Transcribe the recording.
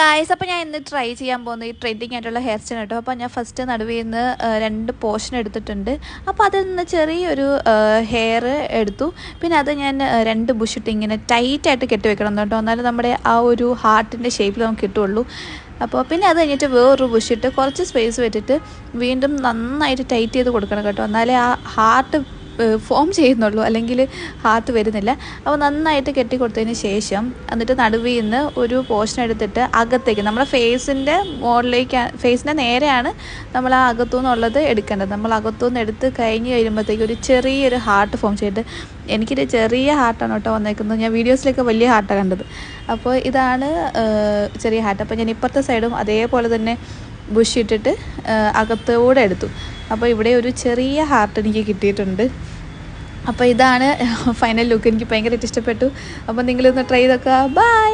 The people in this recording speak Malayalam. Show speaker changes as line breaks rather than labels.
ഗായ്സ്, അപ്പോൾ ഞാൻ ഇന്ന് ട്രൈ ചെയ്യാൻ പോകുന്ന ഈ ട്രെൻഡിങ് ആയിട്ടുള്ള ഹെയർ സ്റ്റൈൽ കേട്ടോ. അപ്പോൾ ഞാൻ ഫസ്റ്റ് നടുവിൽ നിന്ന് 2 പോർഷൻ എടുത്തിട്ടുണ്ട്. അപ്പോൾ അതിൽ നിന്ന് ചെറിയൊരു ഹെയർ എടുത്തു. പിന്നെ അത് ഞാൻ 2 ബുഷിട്ട് ഇങ്ങനെ ടൈറ്റായിട്ട് കെട്ടി വെക്കണം കേട്ടോ. എന്നാലും നമ്മുടെ ആ ഒരു ഹാർട്ടിൻ്റെ ഷേപ്പിൽ നമുക്ക് കിട്ടുള്ളൂ. അപ്പോൾ പിന്നെ അത് കഴിഞ്ഞിട്ട് വേറൊരു ബുഷിട്ട് കുറച്ച് സ്പേസ് വെച്ചിട്ട് വീണ്ടും നന്നായിട്ട് ടൈറ്റ് ചെയ്ത് കൊടുക്കണം കേട്ടോ. എന്നാലേ ആ ഹാർട്ട് ഫോം ചെയ്യുന്നുള്ളൂ, അല്ലെങ്കിൽ ഹാർട്ട് വരുന്നില്ല. അപ്പോൾ നന്നായിട്ട് കെട്ടി കൊടുത്തതിന് ശേഷം എന്നിട്ട് നടുവിൽ നിന്ന് ഒരു പോർഷൻ എടുത്തിട്ട് അകത്തേക്ക് നമ്മുടെ ഫേസിൻ്റെ മുകളിലേക്ക്, ഫേസിൻ്റെ നേരെയാണ് നമ്മൾ ആ അകത്തുനിന്നുള്ളത് എടുക്കേണ്ടത്. നമ്മൾ അകത്തുനിന്ന് എടുത്ത് കഴിഞ്ഞ് കഴിയുമ്പോഴത്തേക്ക് ഒരു ചെറിയൊരു ഹാർട്ട് ഫോം ചെയ്തിട്ട്, എനിക്കൊരു ചെറിയ ഹാർട്ടാണ് കേട്ടോ വന്നേക്കുന്നത്. ഞാൻ വീഡിയോസിലൊക്കെ വലിയ ഹാർട്ടാണ് കണ്ടത്. അപ്പോൾ ഇതാണ് ചെറിയ ഹാർട്ട്. അപ്പോൾ ഞാൻ ഇപ്പുറത്തെ സൈഡും അതേപോലെ തന്നെ ബുഷ് ഇട്ടിട്ട് അകത്തോടെ എടുത്തു. അപ്പോൾ ഇവിടെ ഒരു ചെറിയ ഹാർട്ട് എനിക്ക് കിട്ടിയിട്ടുണ്ട്. അപ്പോൾ ഇതാണ് ഫൈനൽ ലുക്ക്. എനിക്ക് ഭയങ്കരമായിട്ട് ഇഷ്ടപ്പെട്ടു. അപ്പോൾ നിങ്ങളിന്ന് ട്രൈ ചെയ്തൊക്കെ. ബൈ.